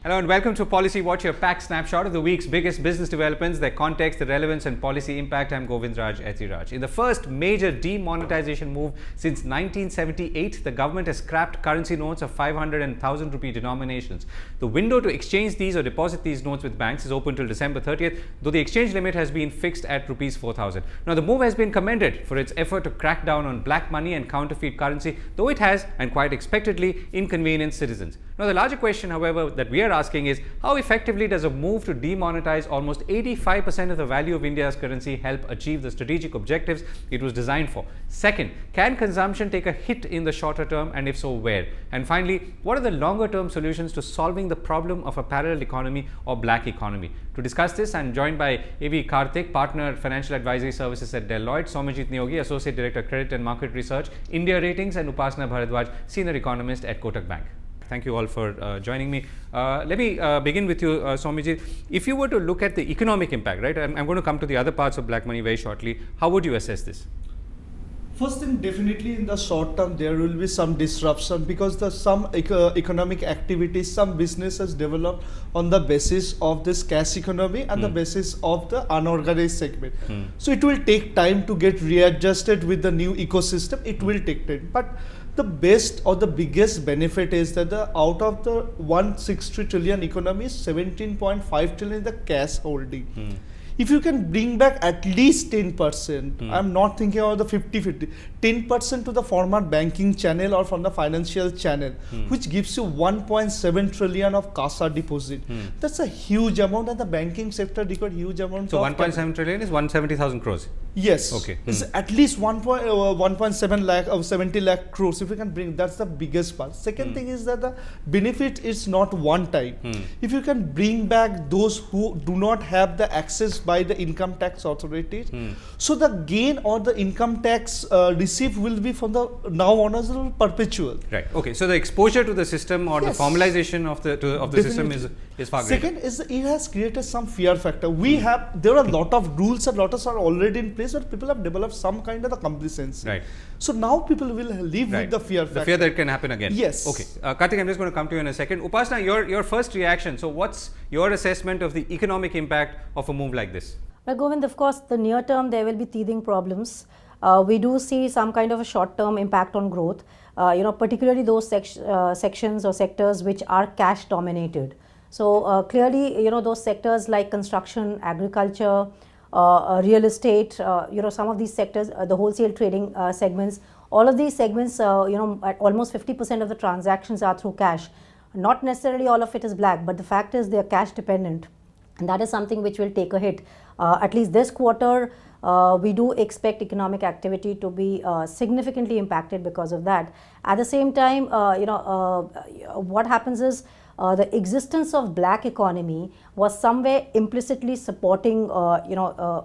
Hello and welcome to Policy Watch, your packed snapshot of the week's biggest business developments, their context, the relevance and policy impact. I'm Govindraj, Ethiraj. In the first major demonetization move since 1978, the government has scrapped currency notes of 500 and 1000 rupee denominations. The window to exchange these or deposit these notes with banks is open till December 30th, though the exchange limit has been fixed at rupees 4000. Now, the move has been commended for its effort to crack down on black money and counterfeit currency, though it has, and quite expectedly, inconvenienced citizens. Now, the larger question, however, that we are asking is, how effectively does a move to demonetize almost 85% of the value of India's currency help achieve the strategic objectives it was designed for? Second, can consumption take a hit in the shorter term, and if so, where? And finally, what are the longer term solutions to solving the problem of a parallel economy or black economy? To discuss this, I am joined by AV Karthik, Partner Financial Advisory Services at Deloitte, Soumyajit Niyogi, Associate Director Credit and Market Research, India Ratings, and Upasna Bhardwaj, Senior Economist at Kotak Bank. Thank you all for joining me. Let me begin with you, Soumyajit. If you were to look at the economic impact, right, I'm going to come to the other parts of black money very shortly. How would you assess this? First thing, definitely in the short term, there will be some disruption because some economic activities, some businesses developed on the basis of this cash economy and the basis of the unorganized segment. So it will take time to get readjusted with the new ecosystem. It will take time. But the best or the biggest benefit is that out of the 160 trillion economy, 17.5 trillion is the cash holding. If you can bring back at least 10%, I'm not thinking about the 50-50, 10% to the former banking channel or from the financial channel, which gives you 1.7 trillion of CASA deposit. That's a huge amount, and the banking sector record huge amount. So 1.7 trillion is 170,000 crores. Yes. Okay. It's at least 1.7 lakh or 70 lakh crores. If you can bring, that's the biggest part. Second thing is that the benefit is not one time. If you can bring back those who do not have the access by the income tax authorities, so the gain or the income tax received will be from the now onwards perpetual. Right. Okay. So the exposure to the system or the formalization of the system is far greater. Second is it has created some fear factor. There are a lot of rules and laws are already in place, but people have developed some kind of the complacency. Right. So now people will live with the fear factor. The fear that it can happen again. Yes. Okay. Karthik, I'm just going to come to you in a second. Upasna, your first reaction. So what's your assessment of the economic impact of a move like this? Well, Govind, of course, the near term there will be teething problems. We do see some kind of a short term impact on growth, particularly those sections or sectors which are cash dominated. So clearly, those sectors like construction, agriculture, real estate, some of these sectors, the wholesale trading segments, all of these segments, at almost 50% of the transactions are through cash. Not necessarily all of it is black, but the fact is they are cash dependent. And that is something which will take a hit. At least this quarter, we do expect economic activity to be significantly impacted because of that. At the same time, what happens is the existence of black economy was somewhere implicitly supporting, the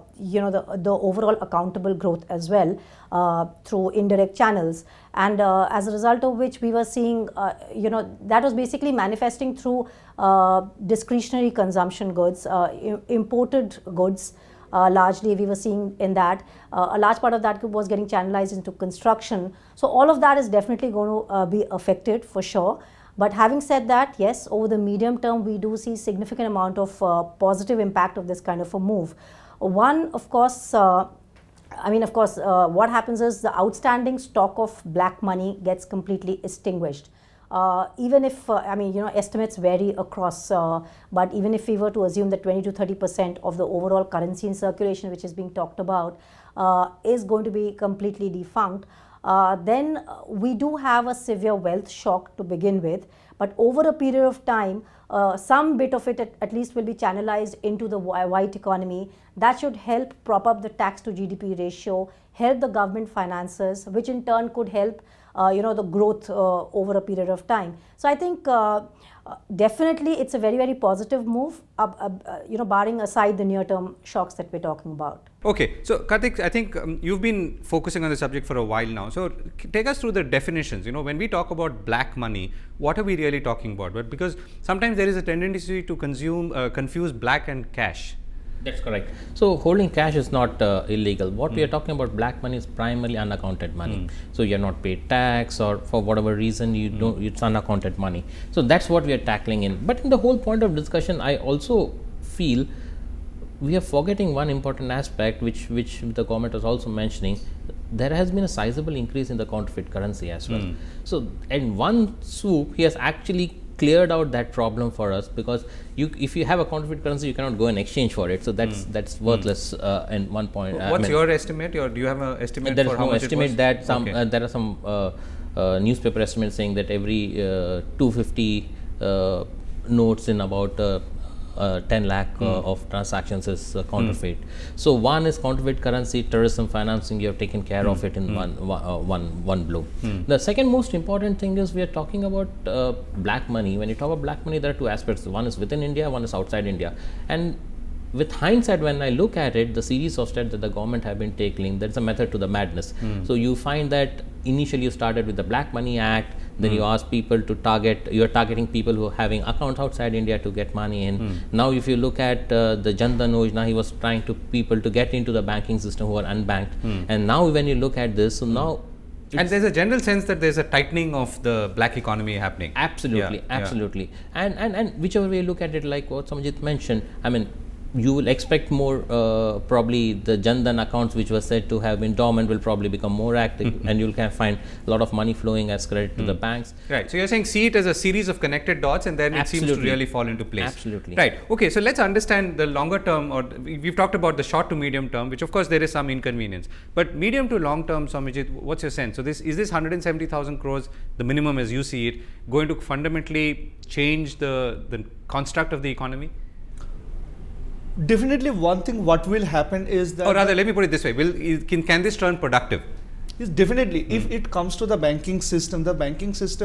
overall accountable growth as well through indirect channels. And as a result of which we were seeing, that was basically manifesting through discretionary consumption goods, imported goods. Largely we were seeing in that. A large part of that was getting channelized into construction. So all of that is definitely going to be affected for sure. But having said that, yes, over the medium term, we do see significant amount of positive impact of this kind of a move. One, of course, what happens is the outstanding stock of black money gets completely extinguished. Even if, estimates vary across, but even if we were to assume that 20 to 30% of the overall currency in circulation, which is being talked about, is going to be completely defunct, then we do have a severe wealth shock to begin with. But over a period of time, some bit of it at least will be channelized into the white economy. That should help prop up the tax to GDP ratio, help the government finances, which in turn could help the growth over a period of time. So I think definitely it's a very, very positive move, barring aside the near-term shocks that we're talking about. Okay, so Karthik, I think you've been focusing on the subject for a while now. So take us through the definitions. When we talk about black money, what are we really talking about? But because sometimes there is a tendency to confuse black and cash. That's correct. So holding cash is not illegal. What we are talking about, black money, is primarily unaccounted money. So you're not paid tax, or for whatever reason you don't, it's unaccounted money. So that's what we are tackling in. But in the whole point of discussion, I also feel we are forgetting one important aspect, which the government was also mentioning. There has been a sizable increase in the counterfeit currency as well. So in one swoop, he has actually cleared out that problem for us, because if you have a counterfeit currency, you cannot go and exchange for it. So that's worthless in one point. What's your estimate? Do you have an estimate? There is for how no much estimate. it was? That some there are some newspaper estimates saying that every 250 notes in about 10 lakh of transactions is counterfeit. So one is counterfeit currency, terrorism financing. You have taken care of it in one blow. The second most important thing is we are talking about black money. When you talk about black money, there are two aspects. One is within India, one is outside India. And with hindsight, when I look at it, the series of steps that the government have been taking, there's a method to the madness. So you find that initially you started with the Black Money Act, then you ask people to you're targeting people who are having accounts outside India to get money in. Now if you look at the Jan Dhan Yojana, he was trying to people to get into the banking system who are unbanked. And now when you look at this, so now and there's a general sense that there's a tightening of the black economy happening. Absolutely. And whichever way you look at it, like what Soumyajit mentioned, I mean, you will expect more, probably the Jan Dhan accounts which were said to have been dormant will probably become more active, and you'll find a lot of money flowing as credit to the banks. Right. So you're saying see it as a series of connected dots, and then it seems to really fall into place. Absolutely. Right. Okay. So let's understand the longer term, or we've talked about the short to medium term, which of course there is some inconvenience. But medium to long term, Soumyajit, what's your sense? So is this 170,000 crores, the minimum as you see it, going to fundamentally change the construct of the economy? Definitely, one thing what will happen is that, or rather, let me put it this way: can this turn productive? Yes, definitely. If it comes to the banking system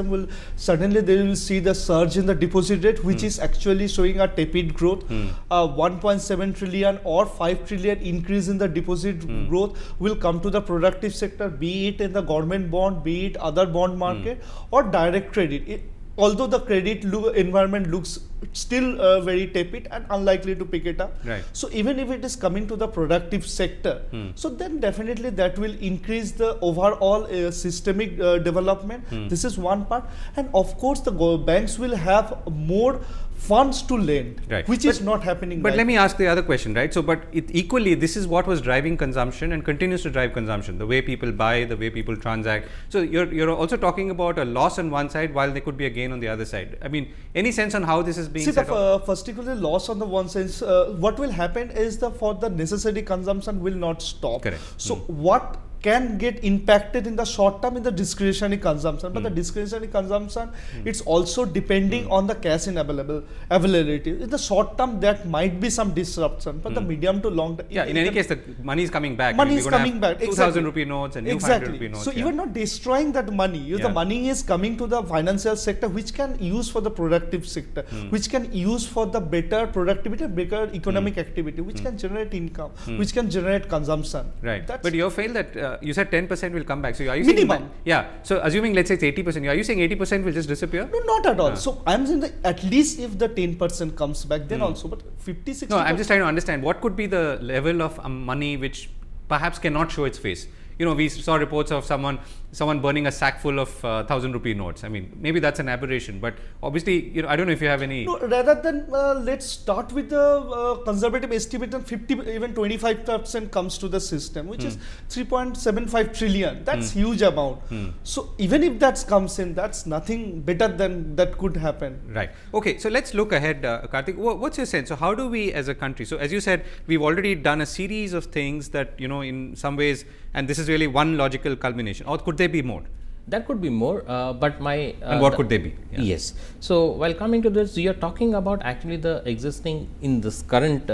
will suddenly they will see the surge in the deposit rate, which is actually showing a tepid growth. 1.7 trillion or 5 trillion increase in the deposit growth will come to the productive sector, be it in the government bond, be it other bond market or direct credit. Although the credit environment looks still very tepid and unlikely to pick it up. Right. So even if it is coming to the productive sector, so then definitely that will increase the overall systemic development. This is one part. And of course the banks will have more funds to lend, which is not happening. But let me ask the other question, right? So, but equally, this is what was driving consumption and continues to drive consumption, the way people buy, the way people transact. So, you're also talking about a loss on one side while there could be a gain on the other side. I mean, any sense on how this is being set up? Particularly loss on the one side, what will happen is for the necessary consumption will not stop. Correct. So, what can get impacted in the short term in the discretionary consumption, but the discretionary consumption it's also depending on the cash in availability. In the short term that might be some disruption, but the medium to long term, in any case the money is coming back. Money is coming back. 2,000 rupee notes and new 500 rupee notes. So you are not destroying that money. The money is coming to the financial sector, which can use for the productive sector, which can use for the better productivity, better economic activity, which can generate income, which can generate consumption. Right. But you feel that you said 10% will come back. So are you minimum? Saying so assuming let's say it's 80%, are you saying 80% will just disappear? No, not at all. So I'm saying that at least if the 10% comes back, then also, but 50, 60. No, I'm just trying to understand what could be the level of money which perhaps cannot show its face. We saw reports of someone burning a sack full of 1,000 rupee notes. I mean, maybe that's an aberration, but obviously, I don't know if you have any. No, rather than let's start with the conservative estimate and 50, even 25% comes to the system, which is 3.75 trillion. That's huge amount. So even if that comes in, that's nothing better than that could happen. Right. Okay. So let's look ahead, Karthik. What's your sense? So how do we, as a country? So as you said, we've already done a series of things that in some ways, and this is really one logical culmination, or could there be more? That could be more, but my... and what could they be? Yeah. Yes. So, while coming to this, you are talking about actually the existing, in this current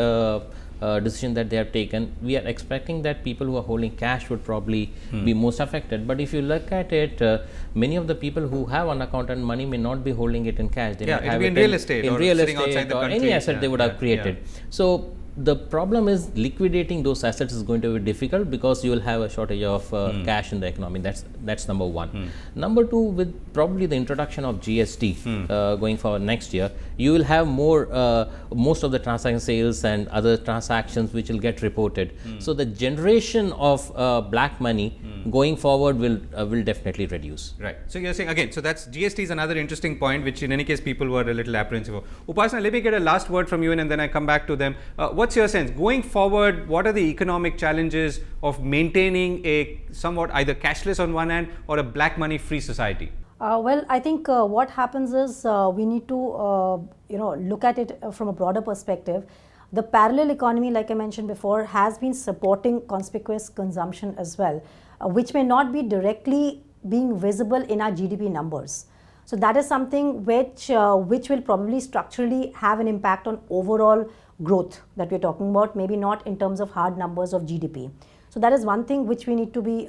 decision that they have taken, we are expecting that people who are holding cash would probably be most affected. But if you look at it, many of the people who have unaccounted money may not be holding it in cash. They may have it in real estate, in or real sitting estate outside the or country. any asset they would have created. So, the problem is liquidating those assets is going to be difficult because you will have a shortage of cash in the economy. That's number one. Number two, with probably the introduction of GST going forward next year, you will have most of the transaction sales and other transactions which will get reported. So the generation of black money going forward will definitely reduce. Right. So you're saying again, so that's GST is another interesting point, which in any case people were a little apprehensive of. Upasna, let me get a last word from you, and then I come back to them. What's your sense going forward? What are the economic challenges of maintaining a somewhat either cashless on one hand or a black money free society? Well, I think what happens is we need to look at it from a broader perspective. The parallel economy, like I mentioned before, has been supporting conspicuous consumption as well, which may not be directly being visible in our GDP numbers. So that is something which will probably structurally have an impact on overall growth that we're talking about, maybe not in terms of hard numbers of GDP. So that is one thing which we need to be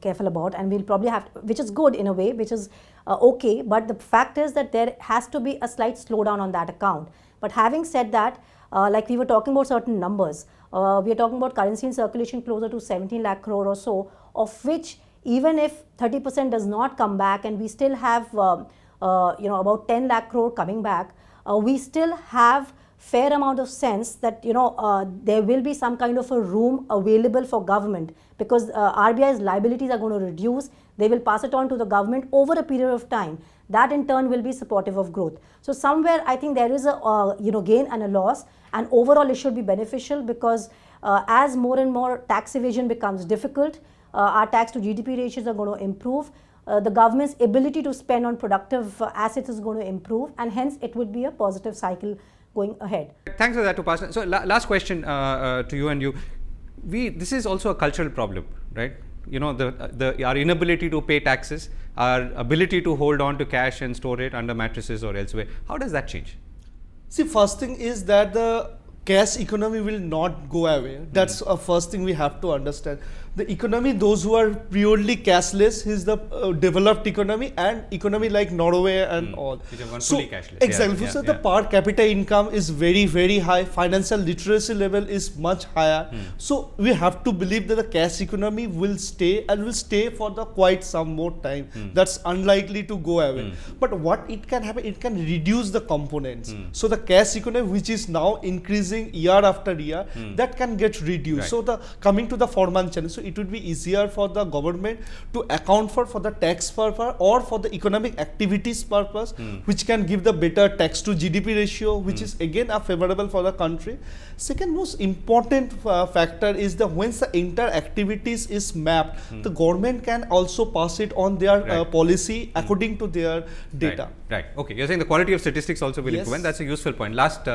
careful about, and we'll probably have to, which is good in a way, which is okay, but the fact is that there has to be a slight slowdown on that account. But having said that, like we were talking about certain numbers, we are talking about currency in circulation closer to 17 lakh crore or so, of which even if 30% does not come back and we still have about 10 lakh crore coming back, we still have fair amount of sense that there will be some kind of a room available for government, because RBI's liabilities are going to reduce. They will pass it on to the government over a period of time. That in turn will be supportive of growth. So somewhere I think there is a gain and a loss, and overall it should be beneficial, because as more and more tax evasion becomes difficult, our tax to GDP ratios are going to improve. The government's ability to spend on productive assets is going to improve, and hence it would be a positive cycle going ahead. Thanks for that, Upasna. So last question to you and you. This is also a cultural problem, right? Our inability to pay taxes, our ability to hold on to cash and store it under mattresses or elsewhere. How does that change? See, first thing is that the cash economy will not go away. That's a first thing we have to understand. The economy, those who are purely cashless, is the developed economy, and economy like Norway and all. Which have gone fully cashless. Exactly. So the per capita income is very, very high. Financial literacy level is much higher. So we have to believe that the cash economy will stay, and will stay for the quite some more time. That's unlikely to go away. But what it can happen, it can reduce the components. So the cash economy, which is now increasing year after year, that can get reduced. Right. So coming to the foreman channel, so it would be easier for the government to account for the tax purpose or for the economic activities purpose, which can give the better tax to GDP ratio, which is again favorable for the country. Second most important factor is that once the entire activities is mapped, the government can also pass it on their policy according to their data. Right. Okay. You're saying the quality of statistics also will improve, and that's a useful point. Last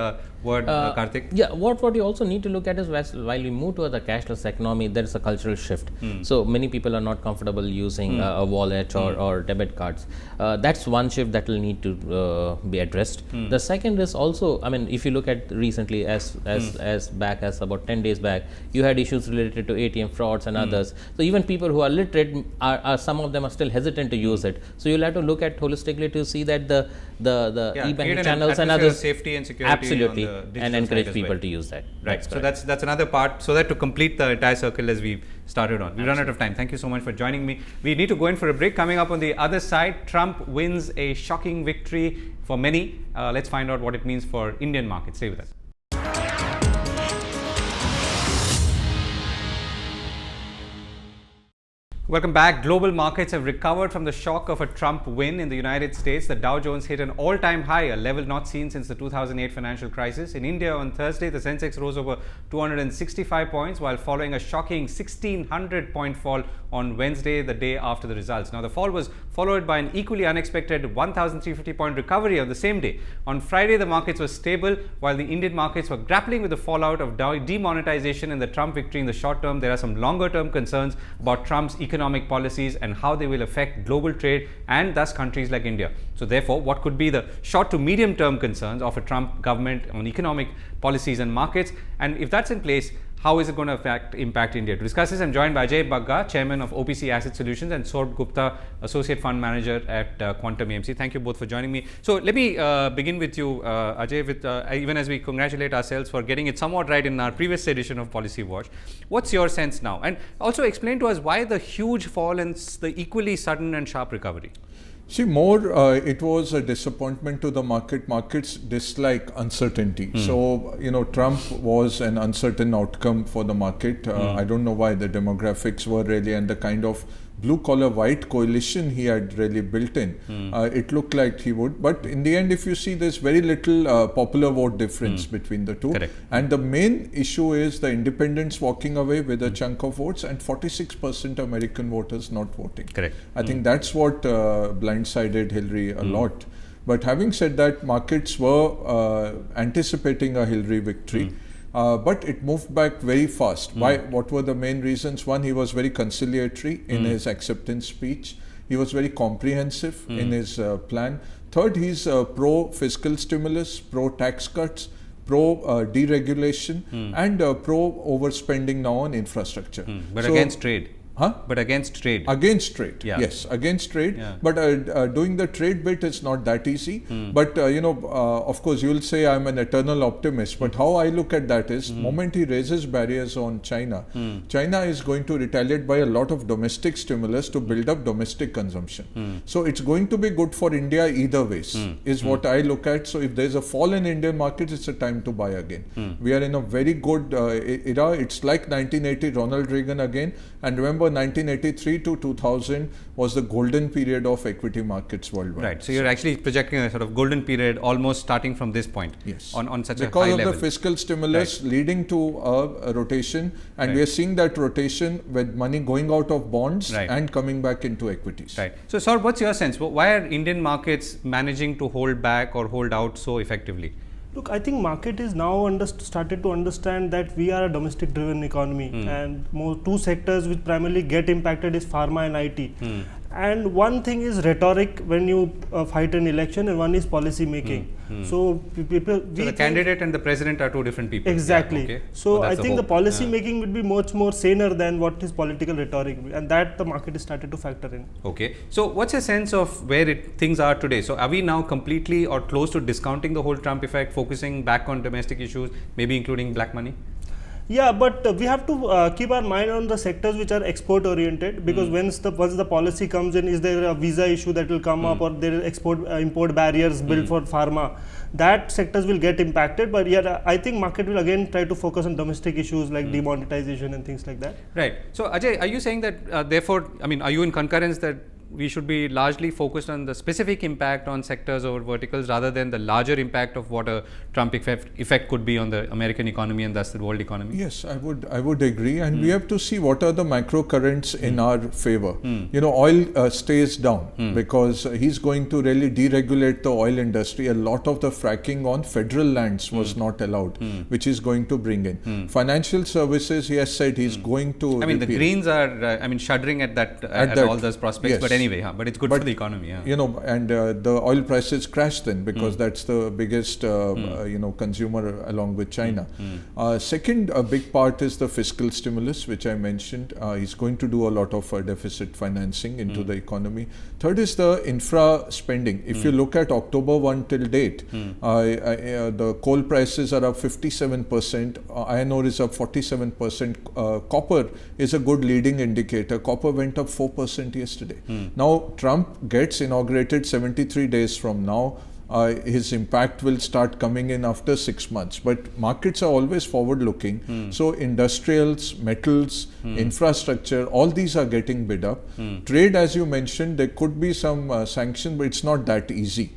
word, Karthik. Yeah. What you also need to look at is while we move toward the cashless economy, there is a cultural shift. So many people are not comfortable using a wallet or debit cards. That's one shift that will need to be addressed. The second is also, I mean, if you look at recently, as back as about 10 days back, you had issues related to ATM frauds and others. So even people who are literate, are some of them are still hesitant to use it. So you'll have to look at holistically to see that the e-banking channels and others, safety and security, absolutely, and encourage people well to use that. Right. So that's another part. So that to complete the entire circle as we've started on. We've run out of time. Thank you so much for joining me. We need to go in for a break. Coming up on the other side, Trump wins a shocking victory for many. Let's find out what it means for Indian markets. Stay with us. Welcome back. Global markets have recovered from the shock of a Trump win in the United States. The Dow Jones hit an all-time high, a level not seen since the 2008 financial crisis. In India on Thursday, the Sensex rose over 265 points while following a shocking 1,600-point fall on Wednesday, the day after the results. Now, the fall was followed by an equally unexpected 1,350-point recovery on the same day. On Friday, the markets were stable while the Indian markets were grappling with the fallout of demonetization and the Trump victory in the short term. There are some longer-term concerns about Trump's economic policies and how they will affect global trade and thus countries like India. So therefore, what could be the short to medium term concerns of a Trump government on economic policies and markets? And if that's in place, How is it going to impact India? To discuss this, I'm joined by Ajay, Bagga, Chairman of OPC Asset Solutions, and Sorbh Gupta, Associate Fund Manager at Quantum AMC. Thank you both for joining me. So let me begin with you, Ajay, with, even as we congratulate ourselves for getting it somewhat right in our previous edition of Policy Watch. What's your sense now? And also explain to us why the huge fall and the equally sudden and sharp recovery. See, it was a disappointment to the market. Markets dislike uncertainty. So, Trump was an uncertain outcome for the market. I don't know why. The demographics were really, and the kind of blue-collar white coalition he had really built in, it looked like he would. But in the end, if you see, there's very little popular vote difference between the two. Correct. And the main issue is the independents walking away with a chunk of votes and 46% American voters not voting. Correct. I think that's what blindsided Hillary a lot. But having said that, markets were anticipating a Hillary victory. But it moved back very fast. Why? What were the main reasons? One, he was very conciliatory in his acceptance speech. He was very comprehensive in his plan. Third, he's pro-fiscal stimulus, pro-tax cuts, pro-deregulation, and pro-overspending now on infrastructure. But against trade. But against trade. Against trade, yes, against trade. Yeah. But doing the trade bit is not that easy. But, of course, you will say I'm an eternal optimist. But how I look at that is, moment he raises barriers on China, China is going to retaliate by a lot of domestic stimulus to build up domestic consumption. So it's going to be good for India either ways, is what I look at. So if there's a fall in Indian markets, it's a time to buy again. We are in a very good era. It's like 1980, Ronald Reagan again. And remember, 1983 to 2000 was the golden period of equity markets worldwide. Right. So you're actually projecting a sort of golden period almost starting from this point. Yes. On such because a high of level. The fiscal stimulus leading to a rotation, and we are seeing that rotation with money going out of bonds and coming back into equities. Right. So, Sorbh, what's your sense? Why are Indian markets managing to hold back or hold out so effectively? Look, I think market is now started to understand that we are a domestic driven economy and two sectors which primarily get impacted is pharma and IT. And one thing is rhetoric when you fight an election, and one is policy making. So the candidate and the president are two different people. Exactly. Yeah, okay. So I think the policy making would be much more saner than what is political rhetoric, and that the market is started to factor in. Okay. So what's your sense of where things are today? So are we now completely or close to discounting the whole Trump effect, focusing back on domestic issues, maybe including black money? Yeah, but we have to keep our mind on the sectors which are export oriented, because once the policy comes in, is there a visa issue that will come up, or there is import barriers built for pharma, that sectors will get impacted. But yeah, I think market will again try to focus on domestic issues like demonetization and things like that. Right. So Ajay, are you saying that therefore, are you in concurrence that we should be largely focused on the specific impact on sectors or verticals rather than the larger impact of what a Trump effect could be on the American economy and thus the world economy? Yes, I would agree, and we have to see what are the macro currents in our favor. Oil stays down because he's going to really deregulate the oil industry. A lot of the fracking on federal lands was not allowed, which is going to bring in. Financial services, he has said he's going to the Greens are shuddering at that at all those prospects, yes. But anyway, but it's good for the economy. And the oil prices crashed then because that's the biggest consumer along with China. Second, a big part is the fiscal stimulus, which I mentioned. He's going to do a lot of deficit financing into the economy. Third is the infra spending. If you look at October 1 till date, the coal prices are up 57%, iron ore is up 47%, copper is a good leading indicator. Copper went up 4% yesterday. Now, Trump gets inaugurated 73 days from now. His impact will start coming in after 6 months. But markets are always forward-looking. So industrials, metals, infrastructure, all these are getting bid up. Trade, as you mentioned, there could be some sanction, but it's not that easy.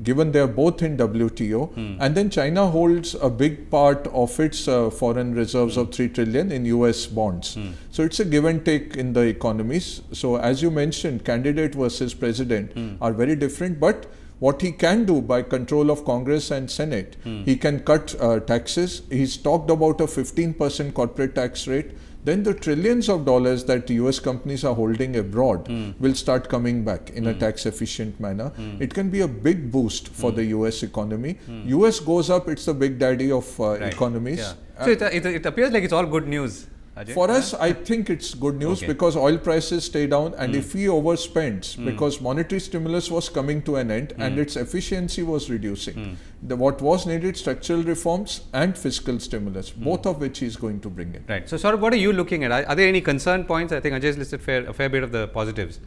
Given they are both in WTO. And then China holds a big part of its foreign reserves of 3 trillion in US bonds. So it's a give and take in the economies. So as you mentioned, candidate versus president are very different, but what he can do by control of Congress and Senate, he can cut taxes. He's talked about a 15% corporate tax rate. then the trillions of dollars that US companies are holding abroad will start coming back in a tax efficient manner. It can be a big boost for the US economy. US goes up, it's the big daddy of economies. Yeah. So it appears like it's all good news, Ajay. For us, I think it's good news because oil prices stay down, and if he overspends, because monetary stimulus was coming to an end and its efficiency was reducing, what was needed, structural reforms and fiscal stimulus, both of which he is going to bring in. Right. So, Sorbh, what are you looking at? Are there any concern points? I think Ajay's listed a fair bit of the positives.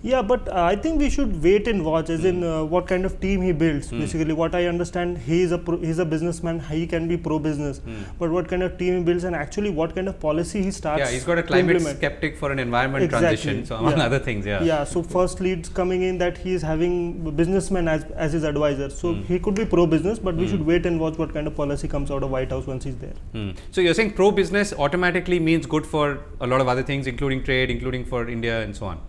Yeah, but I think we should wait and watch, as in what kind of team he builds. Basically, what I understand, he's a businessman. He can be pro-business, but what kind of team he builds, and actually what kind of policy he starts. Yeah, he's got a climate skeptic for an environment transition. So among other things, Yeah. So first leads coming in that he is having businessmen as his advisor. So he could be pro-business, but we should wait and watch what kind of policy comes out of White House once he's there. So you're saying pro-business automatically means good for a lot of other things, including trade, including for India and so on.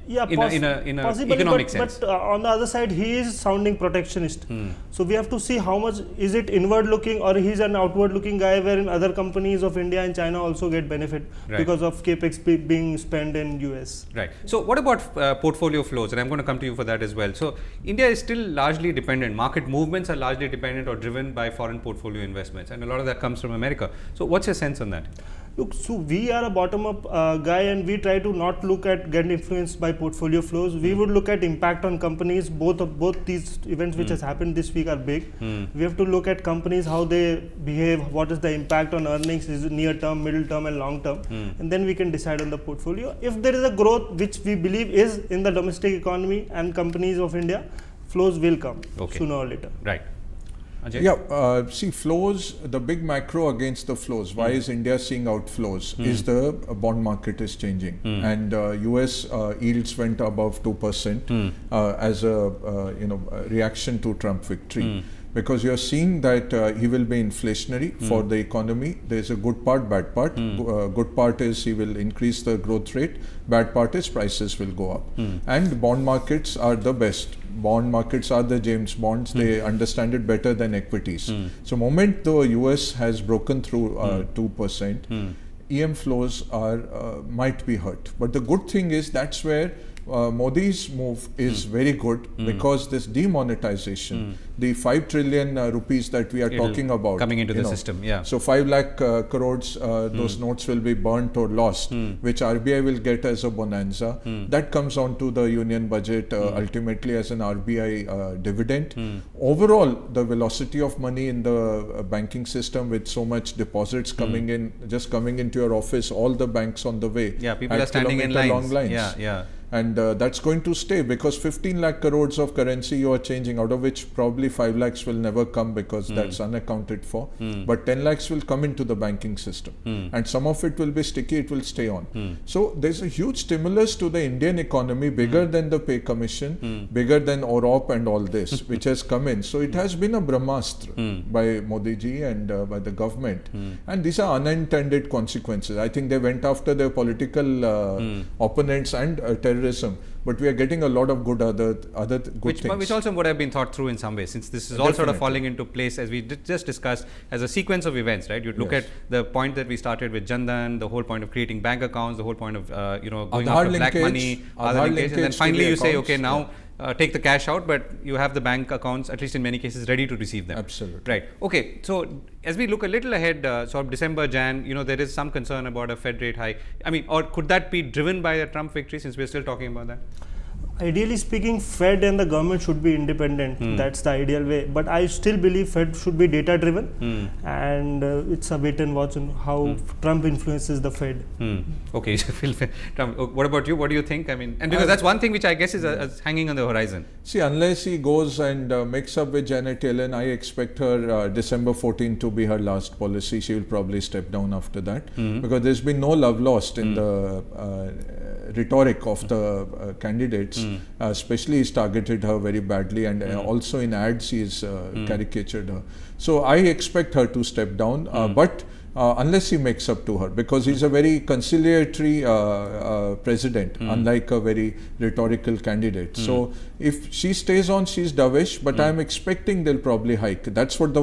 Yeah, in a economic sense. But on the other side, he is sounding protectionist. So we have to see how much is it inward looking, or he's an outward looking guy, wherein other companies of India and China also get benefit because of capex being spent in US. Right. So what about portfolio flows? And I'm going to come to you for that as well. So India is still largely dependent. Market movements are largely dependent or driven by foreign portfolio investments, and a lot of that comes from America. So what's your sense on that? Look, so we are a bottom-up guy, and we try to not look at get influenced by portfolio flows. We would look at impact on companies. Both these events which has happened this week are big. We have to look at companies, how they behave, what is the impact on earnings, is it near term, middle term and long term, and then we can decide on the portfolio. If there is a growth which we believe is in the domestic economy and companies of India, flows will come sooner or later. Right. Ajay? Yeah, see, flows, the big macro against the flows, why is India seeing outflows, is the bond market is changing, and US yields went above 2% as a reaction to Trump victory. Because you're seeing that he will be inflationary for the economy. There's a good part, bad part. Good part is he will increase the growth rate. Bad part is prices will go up. And bond markets are the best. Bond markets are the James Bonds. They understand it better than equities. So moment the US has broken through 2%, EM flows might be hurt. But the good thing is that's where Modi's move is very good, because this demonetization, the 5 trillion rupees that we are talking about coming into the system, so 5 lakh crores, those notes will be burnt or lost, which RBI will get as a bonanza. That comes on to the union budget ultimately as an RBI dividend. Overall, the velocity of money in the banking system, with so much deposits coming in, just coming into your office, all the banks on the way. Yeah, people are standing in lines. Long lines. Yeah. And that's going to stay, because 15 lakh crores of currency you are changing, out of which probably 5 lakhs will never come because that's unaccounted for. But 10 lakhs will come into the banking system. And some of it will be sticky, it will stay on. So there's a huge stimulus to the Indian economy, bigger than the pay commission, bigger than OROP and all this, which has come in. So it has been a Brahmastra by Modi ji and by the government. And these are unintended consequences. I think they went after their political opponents and terrorism, but we are getting a lot of good other good things. Which also would have been thought through in some way, since this is all sort of falling into place, as we just discussed, as a sequence of events, right? You'd look at the point that we started with Jandan, the whole point of creating bank accounts, the whole point of going after black money, Aadhaar linkage, and then finally you say, okay, now take the cash out, but you have the bank accounts, at least in many cases, ready to receive them. Absolutely. Right. Okay. So as we look a little ahead, sort of December, Jan, there is some concern about a Fed rate hike. I mean, or could that be driven by the Trump victory, since we're still talking about that? Ideally speaking, Fed and the government should be independent. That's the ideal way. But I still believe Fed should be data driven, and it's a wait and watch on how Trump influences the Fed. Okay, Trump. What about you? What do you think? I mean, and because that's one thing which I guess is hanging on the horizon. See, unless he goes and makes up with Janet Yellen, I expect her December 14 to be her last policy. She will probably step down after that, because there's been no love lost in the rhetoric of the candidates. Especially he's targeted her very badly, and also in ads he's caricatured her. So I expect her to step down, but unless he makes up to her, because he's a very conciliatory president, unlike a very rhetorical candidate. So if she stays on, she's dovish, but I'm expecting they'll probably hike. That's what the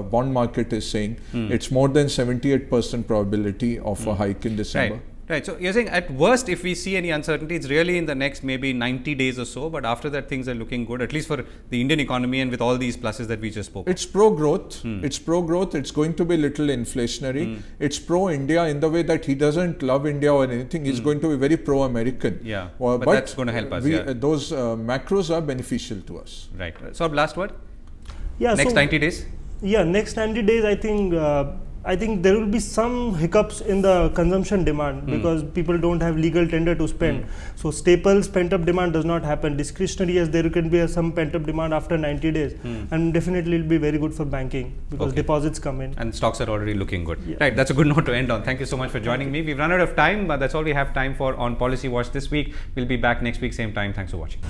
bond market is saying. It's more than 78% probability of a hike in December. Right. So you're saying at worst, if we see any uncertainty, it's really in the next maybe 90 days or so. But after that, things are looking good, at least for the Indian economy and with all these pluses that we just spoke. It's pro-growth. It's pro-growth. It's going to be little inflationary. It's pro-India in the way that he doesn't love India or anything. He's going to be very pro-American. Yeah. But that's going to help us. Those macros are beneficial to us. Right. So last word? Yeah. Next 90 days? Yeah, next 90 days, I think there will be some hiccups in the consumption demand because people don't have legal tender to spend. So staples pent-up demand does not happen. Discretionary, yes, there can be some pent-up demand after 90 days. And definitely it will be very good for banking because deposits come in. And stocks are already looking good. Yeah. Right, that's a good note to end on. Thank you so much for joining me. We've run out of time, but that's all we have time for on Policy Watch this week. We'll be back next week, same time. Thanks for watching.